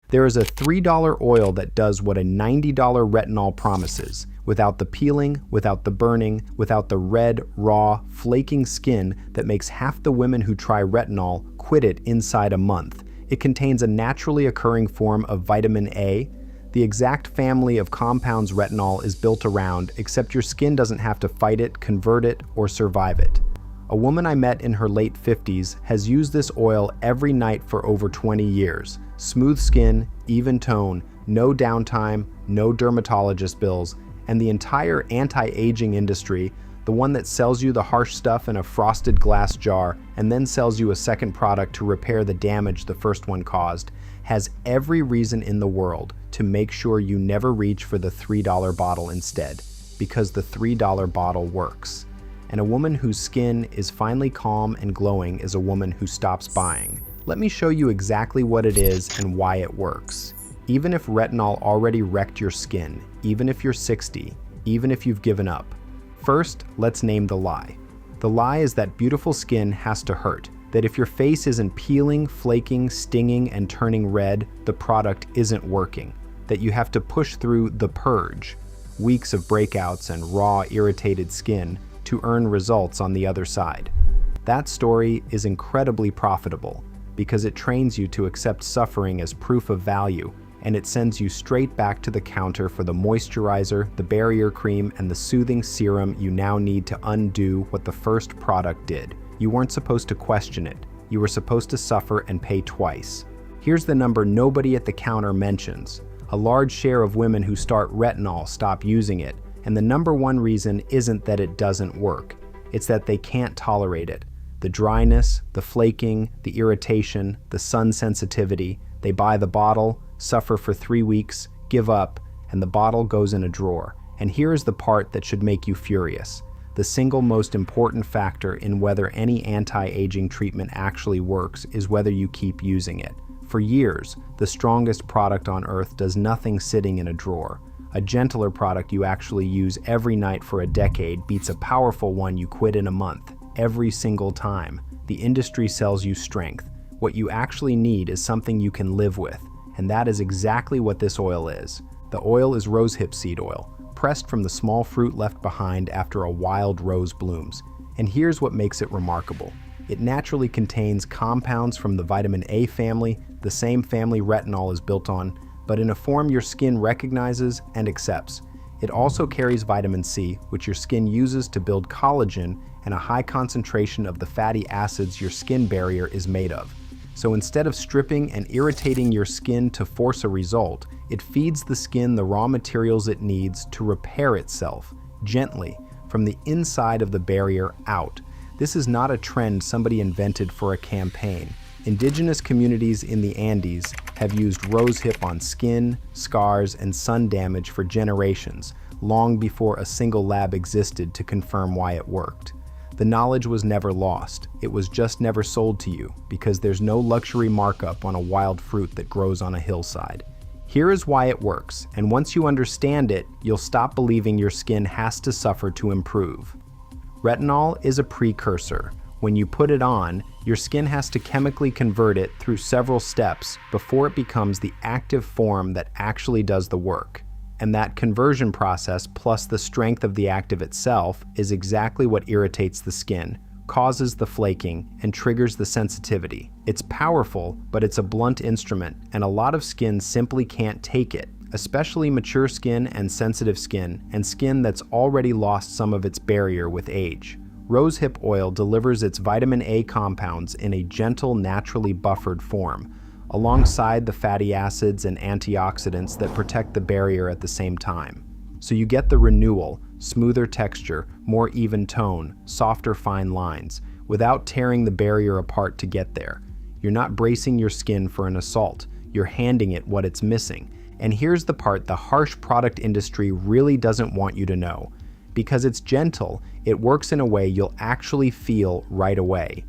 There is a $3 oil that does what a $90 retinol promises, without the peeling, without the burning, without the red, raw, flaking skin that makes half the women who try retinol quit it inside a month. It contains a naturally occurring form of vitamin A, the exact family of compounds retinol is built around, except your skin doesn't have to fight it, convert it, or survive it. A woman I met in her late 50s has used this oil every night for over 20 years. Smooth skin, even tone, no downtime, no dermatologist bills, and the entire anti-aging industry, the one that sells you the harsh stuff in a frosted glass jar and then sells you a second product to repair the damage the first one caused, has every reason in the world to make sure you never reach for the $3 bottle instead, because the $3 bottle works. And a woman whose skin is finally calm and glowing is a woman who stops buying. Let me show you exactly what it is and why it works. Even if retinol already wrecked your skin, even if you're 60, even if you've given up. First, let's name the lie. The lie is that beautiful skin has to hurt, that if your face isn't peeling, flaking, stinging, and turning red, the product isn't working, that you have to push through the purge, weeks of breakouts and raw, irritated skin, to earn results on the other side. That story is incredibly profitable because it trains you to accept suffering as proof of value, and it sends you straight back to the counter for the moisturizer, the barrier cream, and the soothing serum you now need to undo what the first product did. You weren't supposed to question it. You were supposed to suffer and pay twice. Here's the number nobody at the counter mentions. A large share of women who start retinol stop using it, and the number one reason isn't that it doesn't work. It's that they can't tolerate it. The dryness, the flaking, the irritation, the sun sensitivity. They buy the bottle, suffer for 3 weeks, give up, and the bottle goes in a drawer. And here is the part that should make you furious. The single most important factor in whether any anti-aging treatment actually works is whether you keep using it. For years, the strongest product on earth does nothing sitting in a drawer. A gentler product you actually use every night for a decade beats a powerful one you quit in a month, every single time. The industry sells you strength. What you actually need is something you can live with, and that is exactly what this oil is. The oil is rosehip seed oil, pressed from the small fruit left behind after a wild rose blooms. And here's what makes it remarkable. It naturally contains compounds from the vitamin A family, the same family retinol is built on, but in a form your skin recognizes and accepts. It also carries vitamin C, which your skin uses to build collagen and a high concentration of the fatty acids your skin barrier is made of. So instead of stripping and irritating your skin to force a result, it feeds the skin the raw materials it needs to repair itself, gently, from the inside of the barrier out. This is not a trend somebody invented for a campaign. Indigenous communities in the Andes have used rosehip on skin, scars, and sun damage for generations, long before a single lab existed to confirm why it worked. The knowledge was never lost. It was just never sold to you, because there's no luxury markup on a wild fruit that grows on a hillside. Here is why it works, and once you understand it, you'll stop believing your skin has to suffer to improve. Retinol is a precursor. When you put it on, your skin has to chemically convert it through several steps before it becomes the active form that actually does the work. And that conversion process, plus the strength of the active itself, is exactly what irritates the skin, causes the flaking, and triggers the sensitivity. It's powerful, but it's a blunt instrument, and a lot of skin simply can't take it, especially mature skin and sensitive skin, and skin that's already lost some of its barrier with age. Rosehip oil delivers its vitamin A compounds in a gentle, naturally buffered form, alongside the fatty acids and antioxidants that protect the barrier at the same time. So you get the renewal, smoother texture, more even tone, softer fine lines, without tearing the barrier apart to get there. You're not bracing your skin for an assault, you're handing it what it's missing. And here's the part the harsh product industry really doesn't want you to know. Because it's gentle, it works in a way you'll actually feel right away.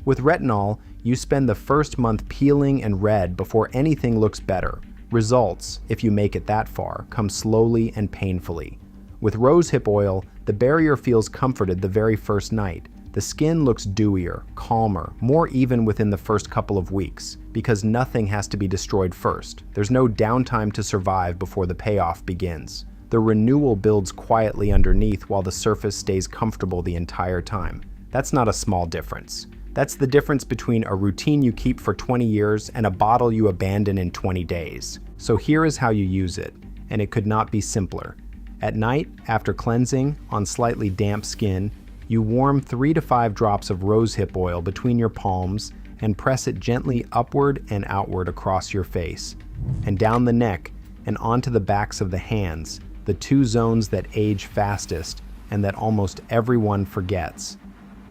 With retinol, you spend the first month peeling and red before anything looks better. Results, if you make it that far, come slowly and painfully. With rosehip oil, the barrier feels comforted the very first night. The skin looks dewier, calmer, more even within the first couple of weeks, because nothing has to be destroyed first. There's no downtime to survive before the payoff begins. The renewal builds quietly underneath while the surface stays comfortable the entire time. That's not a small difference. That's the difference between a routine you keep for 20 years and a bottle you abandon in 20 days. So here is how you use it, and it could not be simpler. At night, after cleansing, on slightly damp skin, you warm 3 to 5 drops of rosehip oil between your palms and press it gently upward and outward across your face, and down the neck and onto the backs of the hands, the 2 zones that age fastest and that almost everyone forgets.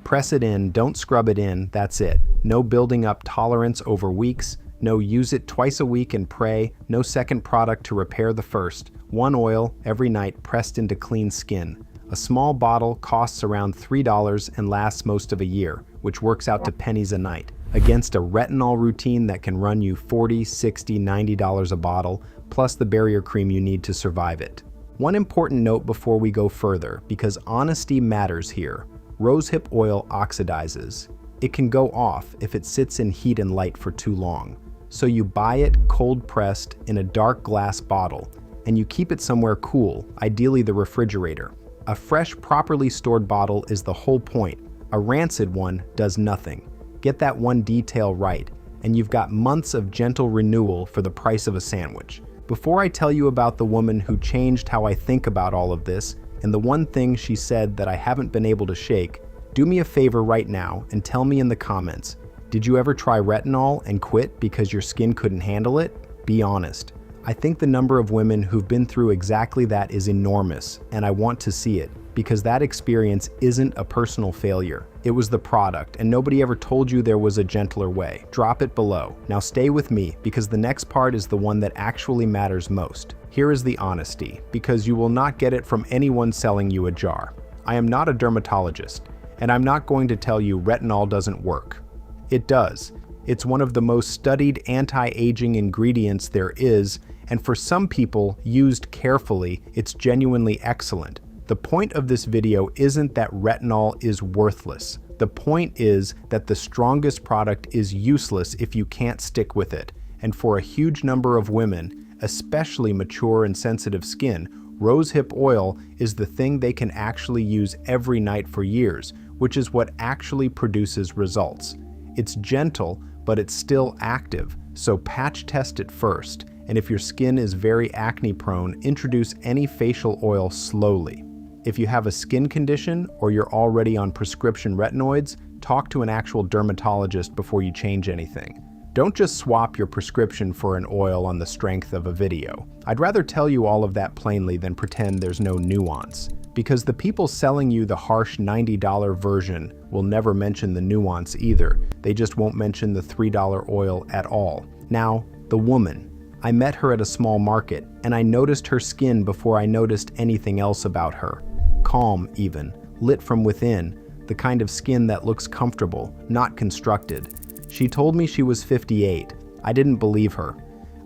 Press it in, don't scrub it in, that's it. No building up tolerance over weeks, no use it twice a week and pray, no second product to repair the first. 1 oil every night pressed into clean skin. A small bottle costs around $3 and lasts most of a year, which works out to pennies a night, against a retinol routine that can run you $40, $60, $90 a bottle, plus the barrier cream you need to survive it. One important note before we go further, because honesty matters here. Rosehip oil oxidizes. It can go off if it sits in heat and light for too long. So you buy it cold pressed in a dark glass bottle, and you keep it somewhere cool, ideally the refrigerator. A fresh, properly stored bottle is the whole point. A rancid one does nothing. Get that one detail right, and you've got months of gentle renewal for the price of a sandwich. Before I tell you about the woman who changed how I think about all of this, and the one thing she said that I haven't been able to shake, do me a favor right now and tell me in the comments, did you ever try retinol and quit because your skin couldn't handle it? Be honest. I think the number of women who've been through exactly that is enormous, and I want to see it, because that experience isn't a personal failure. It was the product, and nobody ever told you there was a gentler way. Drop it below. Now stay with me, because the next part is the one that actually matters most. Here is the honesty, because you will not get it from anyone selling you a jar. I am not a dermatologist, and I'm not going to tell you retinol doesn't work. It does. It's one of the most studied anti-aging ingredients there is, and for some people, used carefully, it's genuinely excellent. The point of this video isn't that retinol is worthless. The point is that the strongest product is useless if you can't stick with it. And for a huge number of women, especially mature and sensitive skin, rosehip oil is the thing they can actually use every night for years, which is what actually produces results. It's gentle, but it's still active, so patch test it first. And if your skin is very acne prone, introduce any facial oil slowly. If you have a skin condition or you're already on prescription retinoids, talk to an actual dermatologist before you change anything. Don't just swap your prescription for an oil on the strength of a video. I'd rather tell you all of that plainly than pretend there's no nuance, because the people selling you the harsh $90 version will never mention the nuance either. They just won't mention the $3 oil at all. Now, the woman. I met her at a small market, and I noticed her skin before I noticed anything else about her. Calm, even, lit from within, the kind of skin that looks comfortable, not constructed. She told me she was 58. I didn't believe her.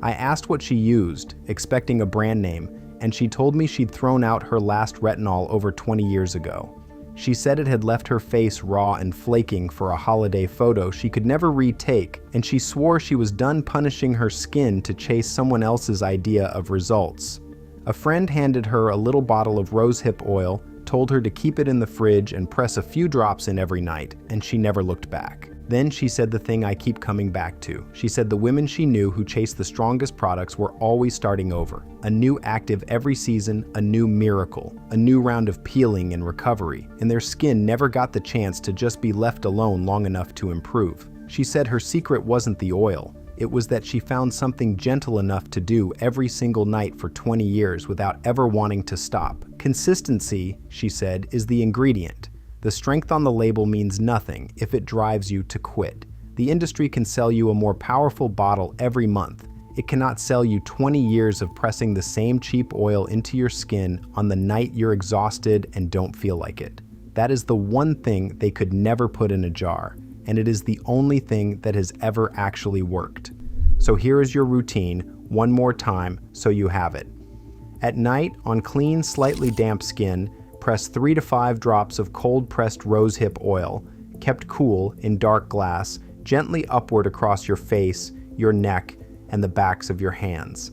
I asked what she used, expecting a brand name, and she told me she'd thrown out her last retinol over 20 years ago. She said it had left her face raw and flaking for a holiday photo she could never retake, and she swore she was done punishing her skin to chase someone else's idea of results. A friend handed her a little bottle of rosehip oil, told her to keep it in the fridge and press a few drops in every night, and she never looked back. Then she said the thing I keep coming back to. She said the women she knew who chased the strongest products were always starting over. A new active every season, a new miracle, a new round of peeling and recovery, and their skin never got the chance to just be left alone long enough to improve. She said her secret wasn't the oil. It was that she found something gentle enough to do every single night for 20 years without ever wanting to stop. Consistency, she said, is the ingredient. The strength on the label means nothing if it drives you to quit. The industry can sell you a more powerful bottle every month. It cannot sell you 20 years of pressing the same cheap oil into your skin on the night you're exhausted and don't feel like it. That is the one thing they could never put in a jar, and it is the only thing that has ever actually worked. So here is your routine, one more time so you have it. At night, on clean, slightly damp skin, press 3 to 5 drops of cold-pressed rosehip oil, kept cool in dark glass, gently upward across your face, your neck, and the backs of your hands.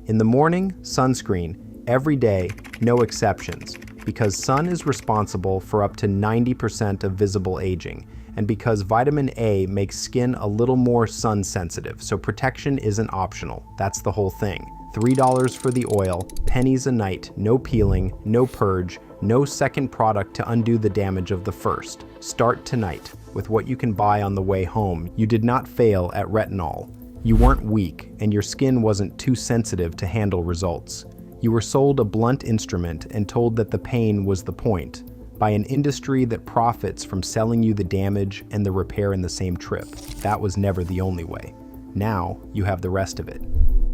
In the morning, sunscreen, every day, no exceptions, because sun is responsible for up to 90% of visible aging, and because vitamin A makes skin a little more sun-sensitive, so protection isn't optional. That's the whole thing. $3 for the oil, pennies a night, no peeling, no purge, no second product to undo the damage of the first. Start tonight with what you can buy on the way home. You did not fail at retinol. You weren't weak, and your skin wasn't too sensitive to handle results. You were sold a blunt instrument and told that the pain was the point, by an industry that profits from selling you the damage and the repair in the same trip. That was never the only way. Now, you have the rest of it.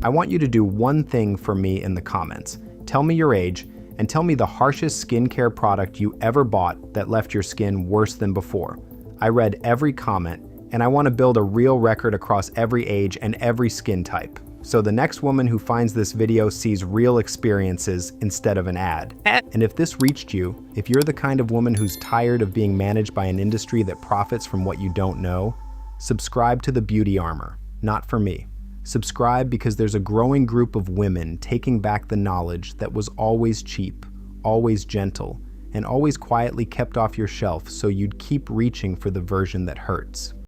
I want you to do one thing for me in the comments. Tell me your age, and tell me the harshest skincare product you ever bought that left your skin worse than before. I read every comment, and I want to build a real record across every age and every skin type. So the next woman who finds this video sees real experiences instead of an ad. And if this reached you, if you're the kind of woman who's tired of being managed by an industry that profits from what you don't know, subscribe to the Beauty Armor, not for me. Subscribe because there's a growing group of women taking back the knowledge that was always cheap, always gentle, and always quietly kept off your shelf so you'd keep reaching for the version that hurts.